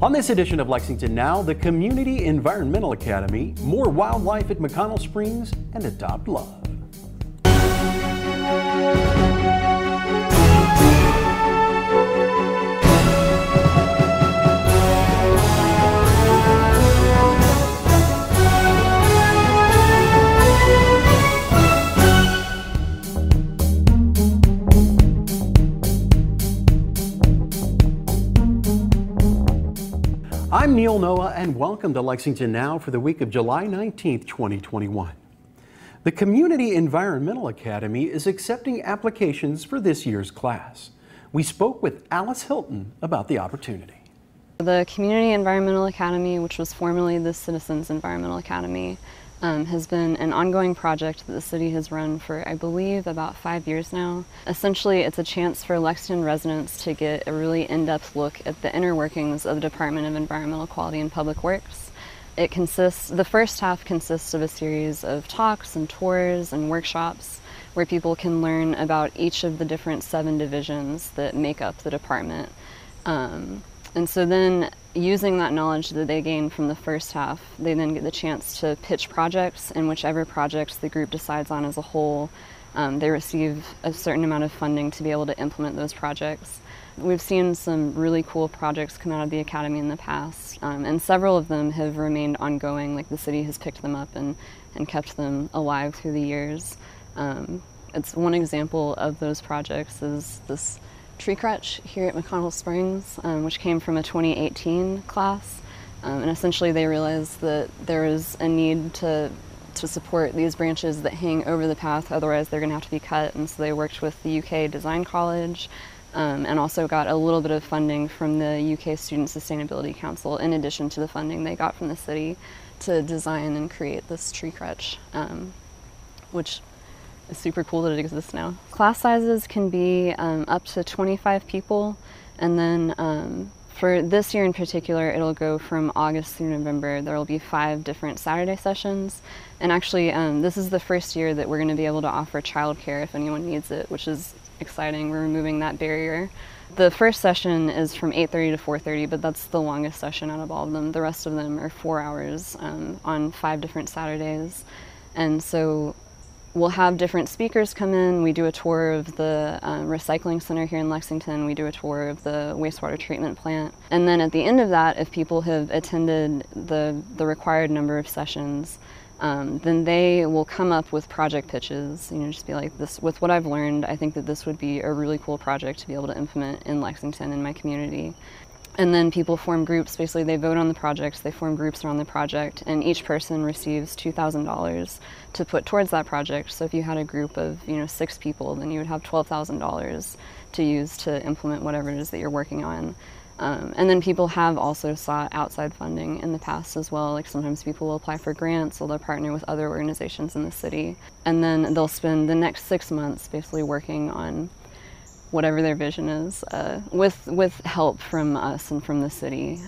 On this edition of Lexington Now, the Community Environmental Academy, more wildlife at McConnell Springs, and Adopt Love. I'm Neil Noah, and welcome to Lexington Now for the week of July 19th, 2021. The Community Environmental Academy is accepting applications for this year's class. We spoke with Alice Hilton about the opportunity. The Community Environmental Academy, which was formerly the Citizens Environmental Academy, has been an ongoing project that the city has run for, I believe, about 5 years now. Essentially, it's a chance for Lexington residents to get a really in-depth look at the inner workings of the Department of Environmental Quality and Public Works. The first half consists of a series of talks and tours and workshops where people can learn about each of the different 7 divisions that make up the department. And so then, using that knowledge that they gain from the first half, they then get the chance to pitch projects, and whichever projects the group decides on as a whole, they receive a certain amount of funding to be able to implement those projects. We've seen some really cool projects come out of the Academy in the past, and several of them have remained ongoing, like the city has picked them up and kept them alive through the years. It's one example of those projects is this tree crutch here at McConnell Springs, which came from a 2018 class, and essentially they realized that there is a need to support these branches that hang over the path, otherwise they're going to have to be cut, and so they worked with the UK Design College and also got a little bit of funding from the UK Student Sustainability Council in addition to the funding they got from the city to design and create this tree crutch, which it's super cool that it exists now. Class sizes can be up to 25 people, and then for this year in particular, it'll go from August through November. There will be 5 different Saturday sessions, and actually this is the first year that we're going to be able to offer childcare if anyone needs it, which is exciting. We're removing that barrier. The first session is from 8:30 to 4:30, but that's the longest session out of all of them. The rest of them are 4 hours on 5 different Saturdays, and so we'll have different speakers come in. We do a tour of the recycling center here in Lexington. We do a tour of the wastewater treatment plant. And then at the end of that, if people have attended the required number of sessions, then they will come up with project pitches. Just be like, this, with what I've learned, I think that this would be a really cool project to be able to implement in Lexington, in my community. And then people form groups. Basically, they vote on the projects, they form groups around the project, and each person receives $2,000 to put towards that project. So if you had a group of 6 people, then you would have $12,000 to use to implement whatever it is that you're working on. And then people have also sought outside funding in the past as well. Like sometimes people will apply for grants, or they'll partner with other organizations in the city. And then they'll spend the next 6 months basically working on whatever their vision is, with help from us and from the city,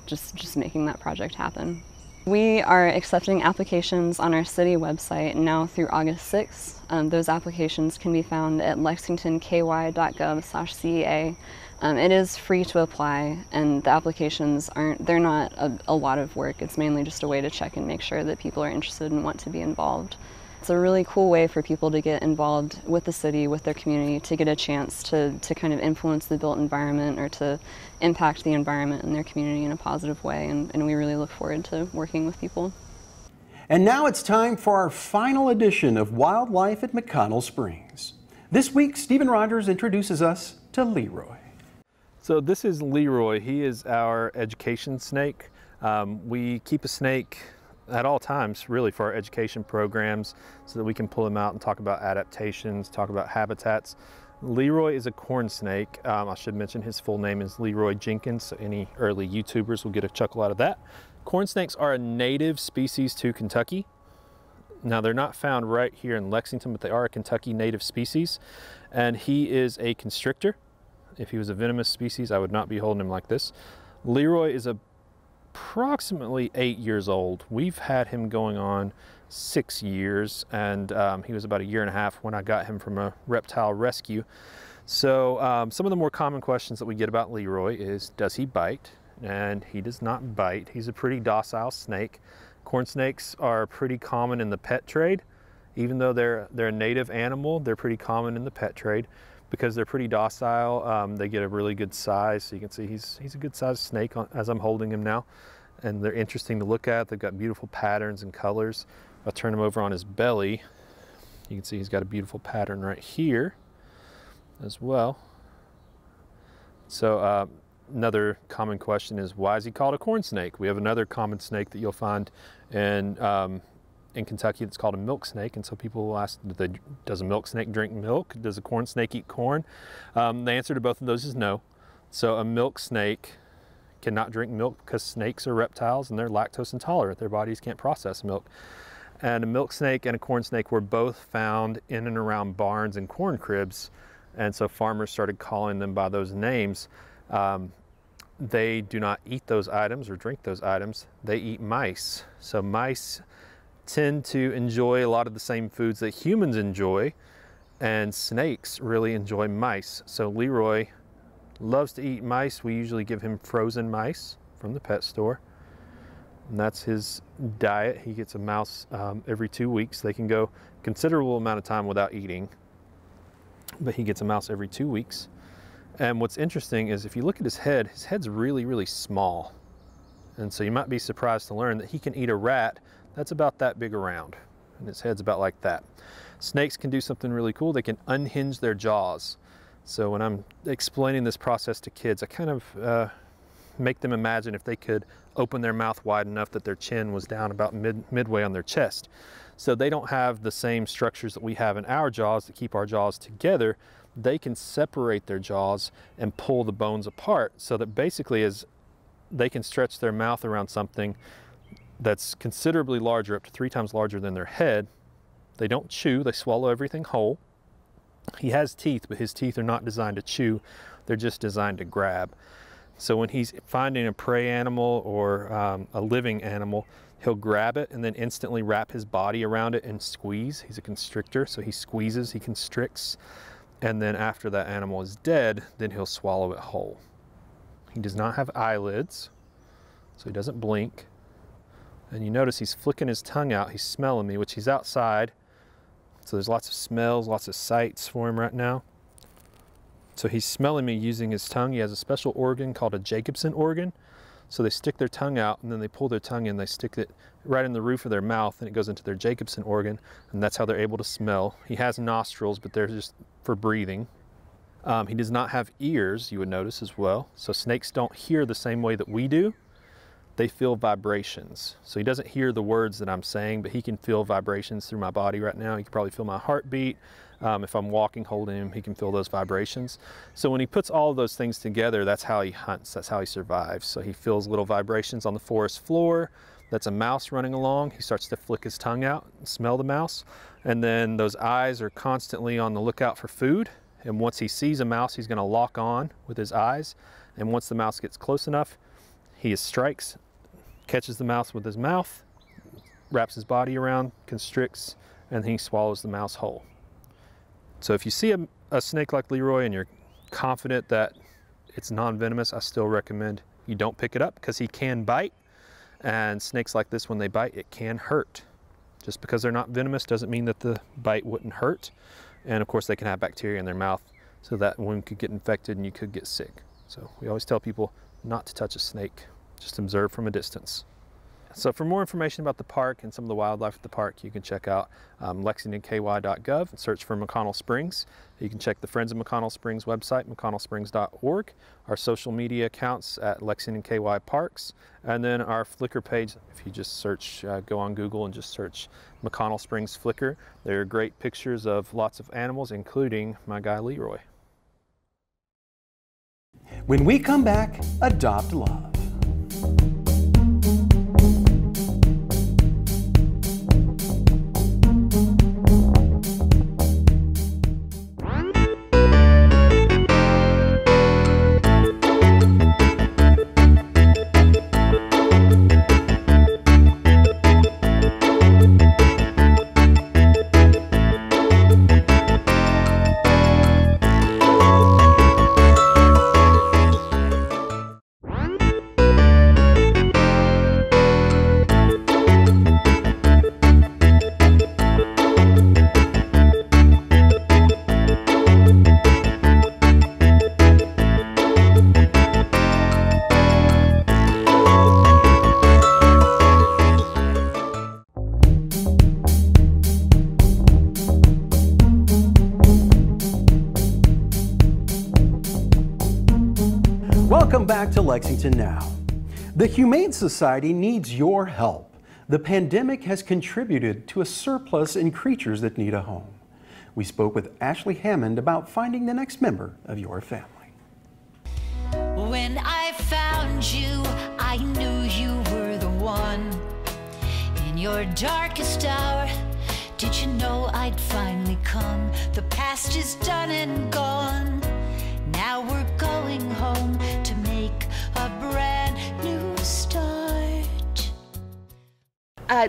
just making that project happen. We are accepting applications on our city website now through August 6th. Those applications can be found at lexingtonky.gov/CEA. It is free to apply, and the applications they're not a lot of work. It's mainly just a way to check and make sure that people are interested and want to be involved. It's a really cool way for people to get involved with the city, with their community, to get a chance to kind of influence the built environment or to impact the environment in their community in a positive way, and we really look forward to working with people. And now it's time for our final edition of Wildlife at McConnell Springs. This week, Stephen Rogers introduces us to Leroy. So this is Leroy. He is our education snake. We keep a snake at all times, really, for our education programs so that we can pull them out and talk about adaptations, talk about habitats. Leroy is a corn snake. I should mention his full name is Leroy Jenkins, so any early YouTubers will get a chuckle out of that. Corn snakes are a native species to Kentucky. Now, they're not found right here in Lexington, but they are a Kentucky native species, and he is a constrictor. If he was a venomous species, I would not be holding him like this. Leroy is approximately 8 years old. We've had him going on 6 years, and he was about 1.5 years when I got him from a reptile rescue. So some of the more common questions that we get about Leroy is, does he bite? and he does not bite. He's a pretty docile snake. Corn snakes are pretty common in the pet trade. Even though they're a native animal, they're pretty common in the pet trade because they're pretty docile. They get a really good size. So you can see he's a good sized snake as I'm holding him now. And they're interesting to look at. They've got beautiful patterns and colors. I'll turn him over on his belly. You can see he's got a beautiful pattern right here as well. So another common question is, why is he called a corn snake? We have another common snake that you'll find in Kentucky that's called a milk snake. And so people will ask, does a milk snake drink milk? Does a corn snake eat corn? The answer to both of those is no. So a milk snake cannot drink milk because snakes are reptiles and they're lactose intolerant. Their bodies can't process milk. And a milk snake and a corn snake were both found in and around barns and corn cribs. And so farmers started calling them by those names. They do not eat those items or drink those items. They eat mice. So mice tend to enjoy a lot of the same foods that humans enjoy, and snakes really enjoy mice. So Leroy loves to eat mice. We usually give him frozen mice from the pet store, and that's his diet. He gets a mouse every 2 weeks. They can go a considerable amount of time without eating, but he gets a mouse every 2 weeks. And what's interesting is if you look at his head's really, really small. And so you might be surprised to learn that he can eat a rat that's about that big around, and his head's about like that. Snakes can do something really cool. They can unhinge their jaws. So when I'm explaining this process to kids, I kind of make them imagine if they could open their mouth wide enough that their chin was down about midway on their chest. So they don't have the same structures that we have in our jaws to keep our jaws together. They can separate their jaws and pull the bones apart so that basically as they can stretch their mouth around something that's considerably larger, up to 3 times larger than their head. They don't chew, they swallow everything whole. He has teeth, but his teeth are not designed to chew, they're just designed to grab. So when he's finding a prey animal or a living animal, he'll grab it and then instantly wrap his body around it and squeeze. He's a constrictor, so he squeezes, he constricts, and then after that animal is dead, then he'll swallow it whole. He does not have eyelids, so he doesn't blink. And you notice he's flicking his tongue out, he's smelling me, which he's outside. So there's lots of smells, lots of sights for him right now. So he's smelling me using his tongue. He has a special organ called a Jacobson organ. So they stick their tongue out and then they pull their tongue in, they stick it right in the roof of their mouth and it goes into their Jacobson organ, and that's how they're able to smell. He has nostrils, but they're just for breathing. He does not have ears, you would notice as well. So snakes don't hear the same way that we do. They feel vibrations. So he doesn't hear the words that I'm saying, but he can feel vibrations through my body right now. He can probably feel my heartbeat. If I'm walking, holding him, he can feel those vibrations. So when he puts all of those things together, that's how he hunts, that's how he survives. So he feels little vibrations on the forest floor. That's a mouse running along. He starts to flick his tongue out and smell the mouse. And then those eyes are constantly on the lookout for food. And once he sees a mouse, he's gonna lock on with his eyes. And once the mouse gets close enough, he strikes, catches the mouse with his mouth, wraps his body around, constricts, and he swallows the mouse whole. So if you see a snake like Leroy and you're confident that it's non-venomous, I still recommend you don't pick it up because he can bite. And snakes like this, when they bite, it can hurt. Just because they're not venomous doesn't mean that the bite wouldn't hurt. And of course they can have bacteria in their mouth, so that wound could get infected and you could get sick. So we always tell people not to touch a snake. Just observe from a distance. So for more information about the park and some of the wildlife at the park, you can check out lexingtonky.gov and search for McConnell Springs. You can check the Friends of McConnell Springs website, mcconnellsprings.org, our social media accounts at Lexington KY Parks, and then our Flickr page. If you just search, go on Google and just search McConnell Springs Flickr. There are great pictures of lots of animals, including my guy Leroy. When we come back, adopt love. Welcome back to Lexington Now. The Humane Society needs your help. The pandemic has contributed to a surplus in creatures that need a home. We spoke with Ashley Hammond about finding the next member of your family. When I found you, I knew you were the one. In your darkest hour, did you know I'd finally come? The past is done and gone. Now we're going home to make a brand new start.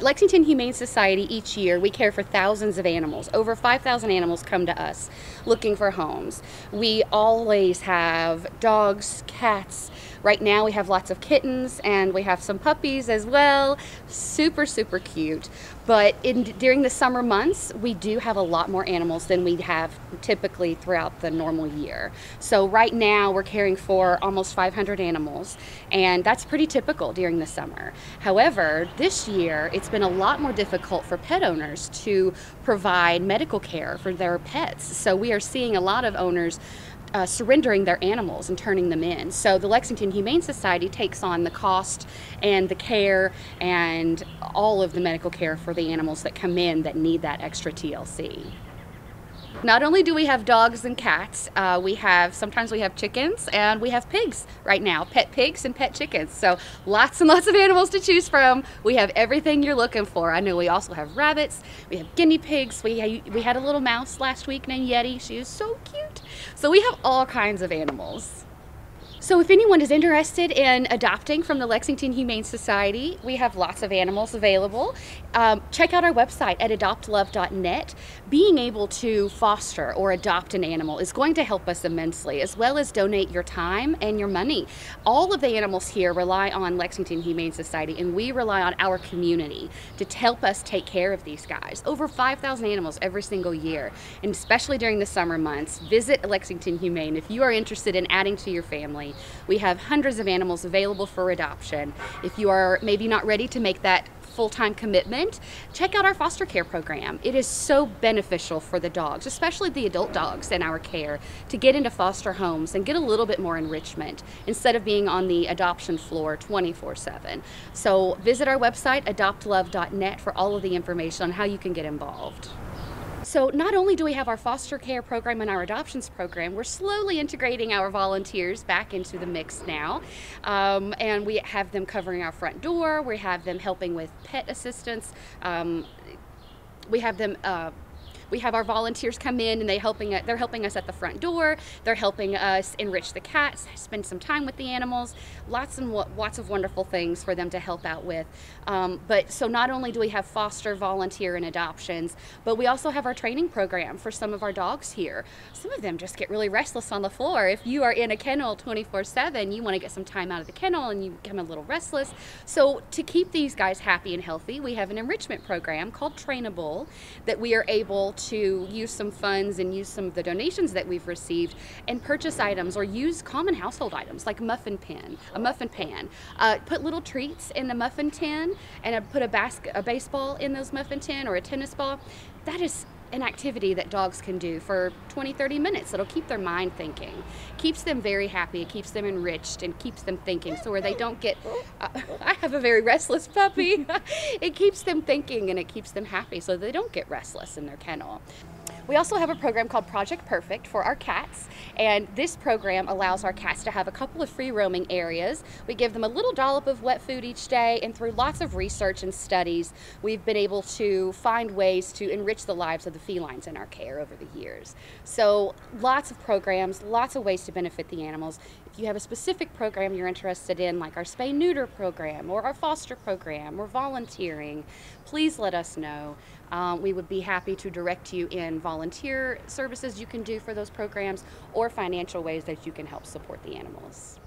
Lexington Humane Society, each year we care for thousands of animals. Over 5,000 animals come to us looking for homes. We always have dogs, cats. Right now we have lots of kittens and we have some puppies as well. Super, super cute. But during the summer months, we do have a lot more animals than we have typically throughout the normal year. So right now we're caring for almost 500 animals, and that's pretty typical during the summer. However, this year it's been a lot more difficult for pet owners to provide medical care for their pets. So we are seeing a lot of owners surrendering their animals and turning them in. So the Lexington Humane Society takes on the cost and the care and all of the medical care for the animals that come in that need that extra TLC. Not only do we have dogs and cats, sometimes we have chickens and we have pigs right now, pet pigs and pet chickens. So lots and lots of animals to choose from. We have everything you're looking for. I know we also have rabbits, we have guinea pigs, we had a little mouse last week named Yeti. She is so cute. So we have all kinds of animals. So if anyone is interested in adopting from the Lexington Humane Society, we have lots of animals available. Check out our website at adoptlove.net. Being able to foster or adopt an animal is going to help us immensely, as well as donate your time and your money. All of the animals here rely on Lexington Humane Society, and we rely on our community to help us take care of these guys. Over 5,000 animals every single year, and especially during the summer months. Visit Lexington Humane if you are interested in adding to your family. We have hundreds of animals available for adoption. If you are maybe not ready to make that full-time commitment, check out our foster care program. It is so beneficial for the dogs, especially the adult dogs in our care, to get into foster homes and get a little bit more enrichment instead of being on the adoption floor 24/7. So visit our website, adoptlove.net, for all of the information on how you can get involved. So not only do we have our foster care program and our adoptions program, we're slowly integrating our volunteers back into the mix now. And we have them covering our front door. We have them helping with pet assistance. We have our volunteers come in and they're helping us at the front door. They're helping us enrich the cats, spend some time with the animals, lots of wonderful things for them to help out with. So not only do we have foster, volunteer, and adoptions, but we also have our training program for some of our dogs here. Some of them just get really restless on the floor. If you are in a kennel 24/7, you want to get some time out of the kennel and you become a little restless. So to keep these guys happy and healthy, we have an enrichment program called Trainable that we are able to use some funds and use some of the donations that we've received and purchase items or use common household items like a muffin pan, put little treats in the muffin tin and put a baseball in those muffin tin or a tennis ball. That is an activity that dogs can do for 20-30 minutes. It'll keep their mind thinking, keeps them very happy, it keeps them enriched and keeps them thinking, so where they don't get I have a very restless puppy. It keeps them thinking and it keeps them happy so they don't get restless in their kennel. We also have a program called Project Perfect for our cats, and this program allows our cats to have a couple of free roaming areas. We give them a little dollop of wet food each day, and through lots of research and studies, we've been able to find ways to enrich the lives of the felines in our care over the years. So lots of programs, lots of ways to benefit the animals. If you have a specific program you're interested in, like our spay-neuter program or our foster program or volunteering, please let us know. We would be happy to direct you in volunteer services you can do for those programs or financial ways that you can help support the animals.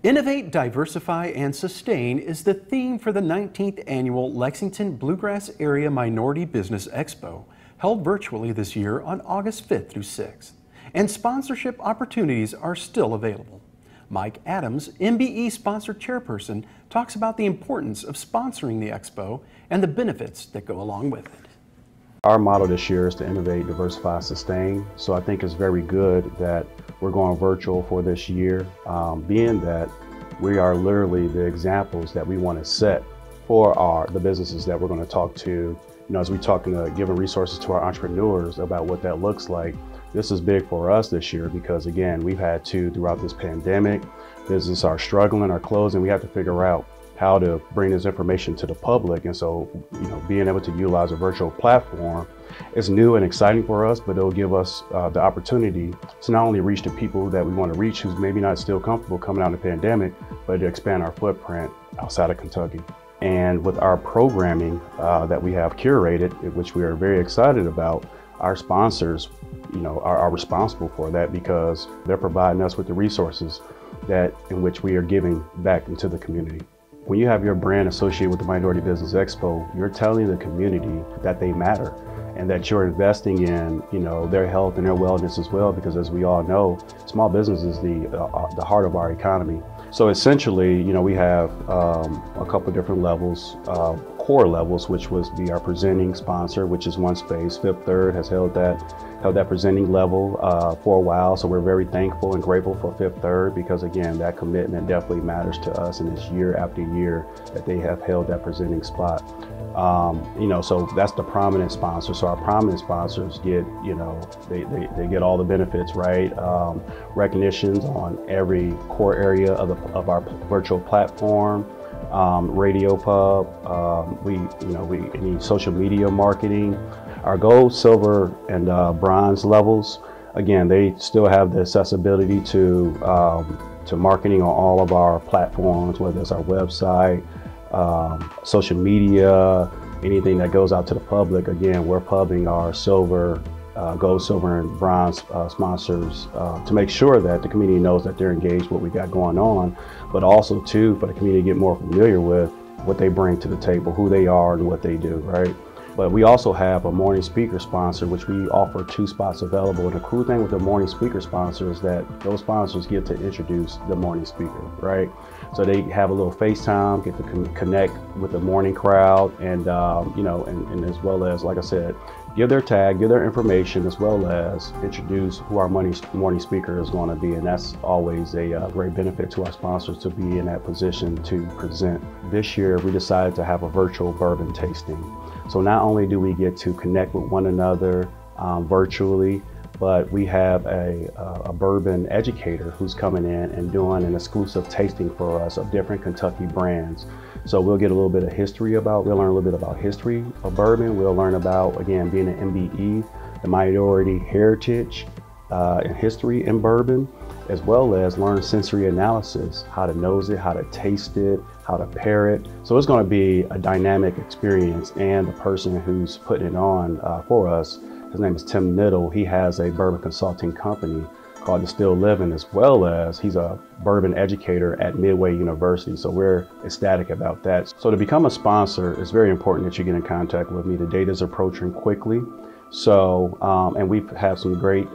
Innovate, Diversify, and Sustain is the theme for the 19th Annual Lexington Bluegrass Area Minority Business Expo, held virtually this year on August 5th through 6th. And sponsorship opportunities are still available. Mike Adams, MBE Sponsor Chairperson, talks about the importance of sponsoring the expo and the benefits that go along with it. Our motto this year is to innovate, diversify, sustain. So I think it's very good that we're going virtual for this year, being that we are literally the examples that we want to set for the businesses that we're going to talk to. As we talk giving resources to our entrepreneurs about what that looks like. This is big for us this year because, again, we've had to, throughout this pandemic, businesses are struggling, are closing. We have to figure out how to bring this information to the public. And so, being able to utilize a virtual platform is new and exciting for us, but it'll give us the opportunity to not only reach the people that we want to reach who's maybe not still comfortable coming out of the pandemic, but to expand our footprint outside of Kentucky. And with our programming that we have curated, which we are very excited about, our sponsors, are responsible for that because they're providing us with the resources in which we are giving back into the community. When you have your brand associated with the Minority Business Expo, you're telling the community that they matter and that you're investing in, their health and their wellness as well, because as we all know, small business is the heart of our economy. So essentially, we have a couple different levels, core levels, which was our presenting sponsor, which is One Space. Fifth Third has held that presenting level for a while. So we're very thankful and grateful for Fifth Third because, again, that commitment definitely matters to us, and it's year after year that they have held that presenting spot. So that's the prominent sponsor. So our prominent sponsors get, they get all the benefits, right? Recognitions on every core area of our virtual platform, Radio Pub, we any social media marketing. Our gold, silver, and bronze levels, again, they still have the accessibility to marketing on all of our platforms, whether it's our website, social media, anything that goes out to the public. Again, we're pubbing our silver, gold, silver, and bronze sponsors to make sure that the community knows that they're engaged with what we got going on, but also too for the community to get more familiar with what they bring to the table, who they are and what they do, right? But we also have a morning speaker sponsor, which we offer 2 spots available. And the cool thing with the morning speaker sponsor is that those sponsors get to introduce the morning speaker, right? So they have a little FaceTime, get to connect with the morning crowd, and and as well as, like I said, give their tag, give their information, as well as introduce who our morning speaker is going to be. And that's always a great benefit to our sponsors to be in that position to present. This year, we decided to have a virtual bourbon tasting. So not only do we get to connect with one another virtually, but we have a bourbon educator who's coming in and doing an exclusive tasting for us of different Kentucky brands. So we'll get a little bit of history we'll learn a little bit about history of bourbon. We'll learn about, again, being an MBE, the minority heritage and history in bourbon, as well as learn sensory analysis, how to nose it, how to taste it, how to pair it. So it's going to be a dynamic experience, and the person who's putting it on for us, his name is Tim Niddle. He has a bourbon consulting company called Distill Living, as well as he's a bourbon educator at Midway University. So we're ecstatic about that. So to become a sponsor, it's very important that you get in contact with me. The date is approaching quickly. So, and we've had some great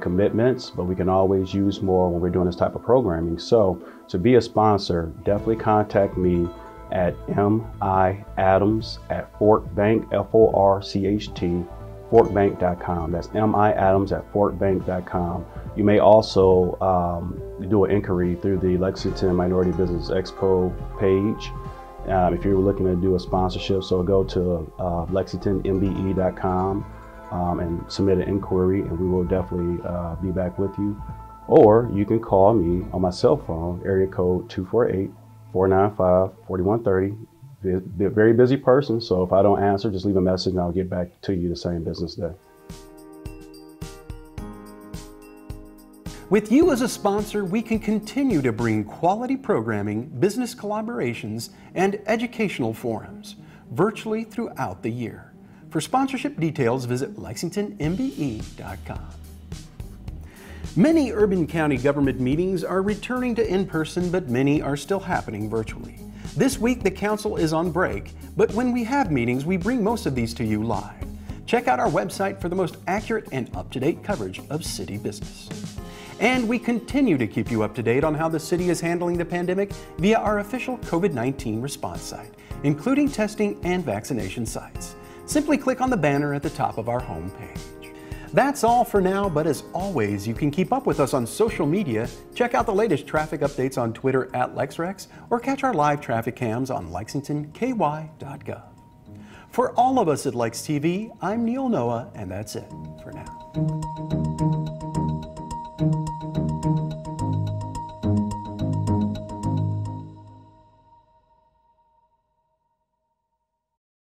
commitments, but we can always use more when we're doing this type of programming. So to be a sponsor, definitely contact me at miadams@fortbank, FORCHT, fortbank.com. That's miadams@fortbank.com. You may also do an inquiry through the Lexington Minority Business Expo page if you're looking to do a sponsorship. So go to lexingtonmbe.com and submit an inquiry, and we will definitely be back with you. Or you can call me on my cell phone, area code 248-495-4130. Be a very busy person, so if I don't answer, just leave a message and I'll get back to you the same business day. With you as a sponsor, we can continue to bring quality programming, business collaborations, and educational forums virtually throughout the year. For sponsorship details, visit lexingtonmbe.com. Many urban county government meetings are returning to in-person, but many are still happening virtually. This week, the council is on break, but when we have meetings, we bring most of these to you live. Check out our website for the most accurate and up-to-date coverage of city business. And we continue to keep you up to date on how the city is handling the pandemic via our official COVID-19 response site, including testing and vaccination sites. Simply click on the banner at the top of our homepage. That's all for now, but as always, you can keep up with us on social media, check out the latest traffic updates on Twitter @LexRex, or catch our live traffic cams on lexingtonky.gov. For all of us at Lex TV, I'm Neil Noah, and that's it for now.